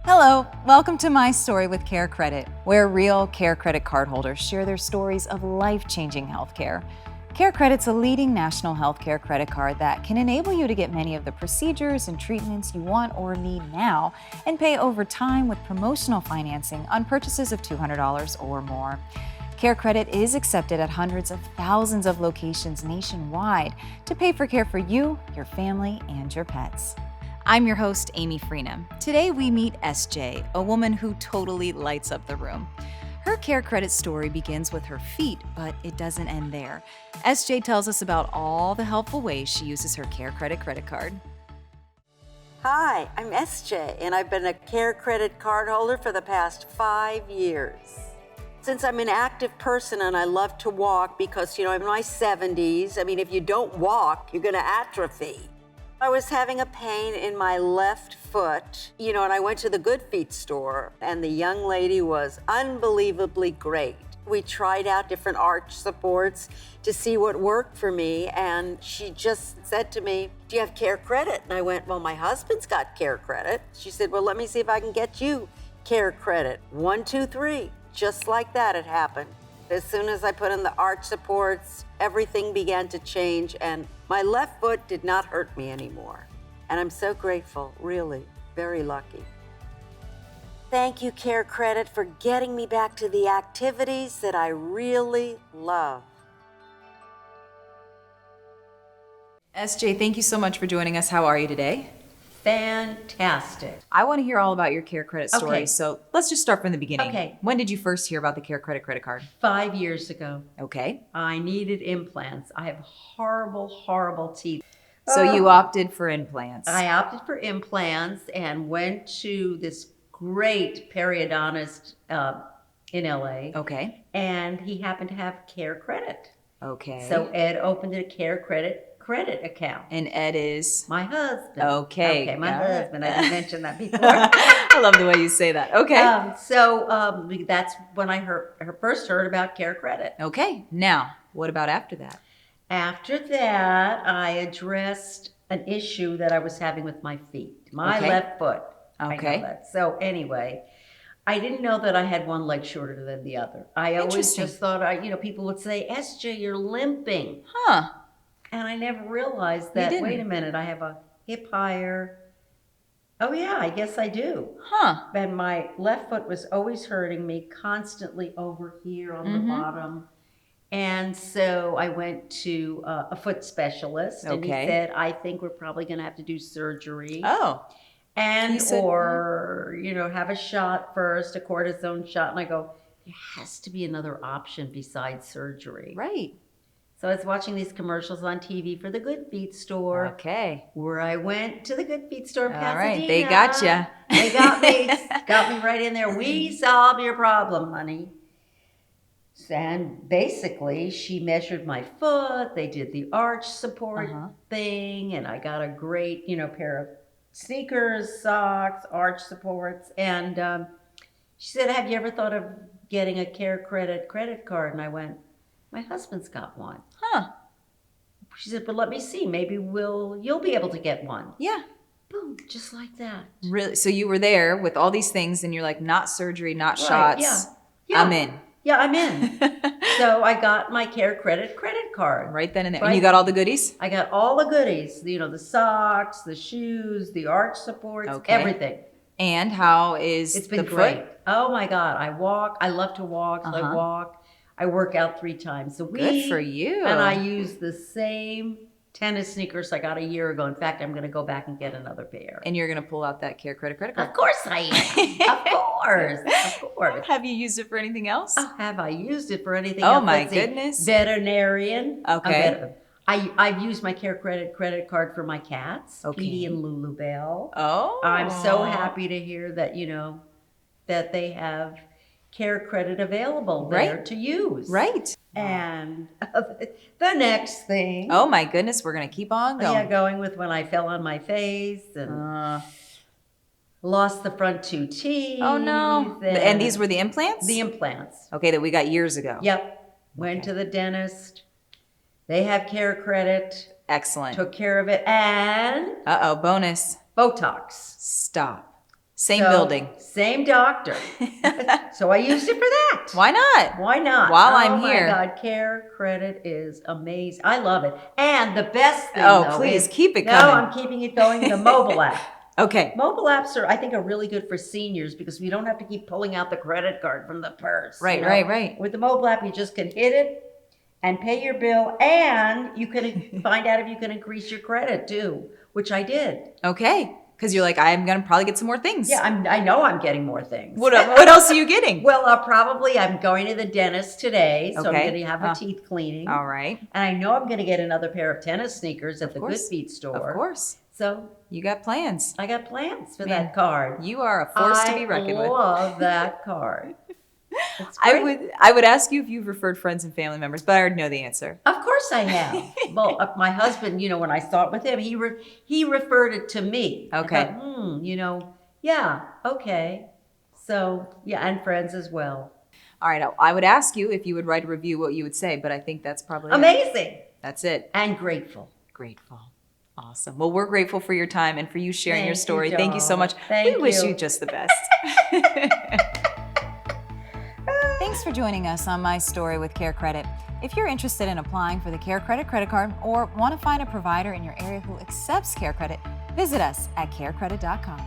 Hello, welcome to My Story with CareCredit, where real CareCredit cardholders share their stories of life-changing healthcare. CareCredit's a leading national healthcare credit card that can enable you to get many of the procedures and treatments you want or need now and pay over time with promotional financing on purchases of $200 or more. CareCredit is accepted at hundreds of thousands of locations nationwide to pay for care for you, your family, and your pets. I'm your host, Amy Freenham. Today we meet SJ, a woman who totally lights up the room. Her CareCredit story begins with her feet, but it doesn't end there. SJ tells us about all the helpful ways she uses her CareCredit credit card. Hi, I'm SJ, and I've been a CareCredit cardholder for the past 5 years. Since I'm an active person and I love to walk because, I'm in my 70s, if you don't walk, you're gonna atrophy. I was having a pain in my left foot, and I went to the Good Feet store, and the young lady was unbelievably great. We tried out different arch supports to see what worked for me, and she just said to me, "Do you have CareCredit?" And I went, "Well, my husband's got CareCredit." She said, "Well, let me see if I can get you CareCredit." 1, 2, 3, just like that it happened. As soon as I put in the arch supports, everything began to change, and my left foot did not hurt me anymore. And I'm so grateful, really, very lucky. Thank you, CareCredit, for getting me back to the activities that I really love. SJ, thank you so much for joining us. How are you today? Fantastic. I want to hear all about your CareCredit story, Okay. So let's just start from the beginning. Okay. When did you first hear about the CareCredit credit card? 5 years ago, Okay. I needed implants. I have horrible teeth. So you opted for implants. I opted for implants and went to this great periodontist in LA. Okay. And he happened to have CareCredit. Okay. So Ed opened a CareCredit credit account. And Ed is? My husband. Okay. Okay, my husband. I didn't mention that before. I love the way you say that. Okay. So that's when I first heard about CareCredit. Okay. Now, what about after that? After that, I addressed an issue that I was having with my feet, my Okay. left foot. Okay. I know that. So anyway, I didn't know that I had one leg shorter than the other. I always Interesting. just thought, people would say, "SJ, you're limping." Huh. And I never realized that, didn't. wait a minute, I have a hip higher. Oh yeah, I guess I do. Huh. And my left foot was always hurting me, constantly over here on the bottom. And so I went to a foot specialist, and he Okay. said, "I think we're probably going to have to do surgery, Oh. and He said- or have a shot first, a cortisone shot." And I go, "There has to be another option besides surgery." Right. So I was watching these commercials on TV for the Good Feet store, Okay. where I went to the Good Feet store in All Pasadena. right. They got you. They got me. Got me right in there. "We solved your problem, honey." And basically, she measured my foot. They did the arch support thing, and I got a great, pair of sneakers, socks, arch supports. And she said, "Have you ever thought of getting a CareCredit credit card?" And I went, "My husband's got one." Huh. She said, "But let me see. Maybe you'll be able to get one." Yeah. Boom, just like that. Really? So you were there with all these things, and you're like, not surgery, not Right, shots. yeah. I'm in. Yeah, I'm in. So I got my CareCredit credit card. Right then and there. Right. And you got all the goodies? I got all the goodies, the socks, the shoes, the arch supports, Okay. everything. And how is It's been the great. foot? Oh my God, I walk. I love to walk, so I Uh-huh. walk. I work out 3 times a week. Good for you. And I use the same tennis sneakers I got a year ago. In fact, I'm going to go back and get another pair. And you're going to pull out that CareCredit credit card? Of course I am. Of course. Have you used it for anything else? Oh, have I used it for anything Oh else? my Let's see. goodness. Veterinarian. Okay. I've used my CareCredit credit card for my cats, Okay. Petey and Lulu Bell. Oh. I'm so happy to hear that, that they have CareCredit available there Right. to use. Right. And the next thing. Oh my goodness, we're going to keep on going. Yeah, going with when I fell on my face and lost the front 2 teeth. Oh no. And these were the implants? the implants. Okay, that we got years ago. Yep. Went to the dentist. They have CareCredit. Excellent. Took care of it. And Uh-oh, bonus. Botox. Stop. Same building. Same doctor. So I used it for that. Why not? Why not? While I'm here. Oh my God, CareCredit is amazing. I love it. And the best thing, please is, keep it no, coming. I'm keeping it going. The mobile app. Okay. Mobile apps are, I think, are really good for seniors because we don't have to keep pulling out the credit card from the purse. Right, you know? right. With the mobile app, you just can hit it and pay your bill, and you can find out if you can increase your credit too, which I did. Okay. Because you're like, I'm going to probably get some more things. Yeah, I know I'm getting more things. What else are you getting? Well, I'm going to the dentist today, so I'm Okay. going to have a teeth cleaning. All right. And I know I'm going to get another pair of tennis sneakers at the Good Feet store. Of course. So You got plans. I got plans for Man, that card. You are a force to be reckoned with. I love that card. It's great. I would ask you if you've referred friends and family members, but I already know the answer. Of course I have. Well, my husband, when I saw it with him, he referred it to me. Okay. I thought, yeah, okay. So, yeah, and friends as well. All right. I would ask you if you would write a review, what you would say, but I think that's probably it. Amazing. That's it. And grateful. Grateful. Awesome. Well, we're grateful for your time and for you sharing your story. You, Thank you so much. Thank we wish you. you just the best. Thanks for joining us on My Story with CareCredit. If you're interested in applying for the CareCredit credit card or want to find a provider in your area who accepts CareCredit, visit us at carecredit.com.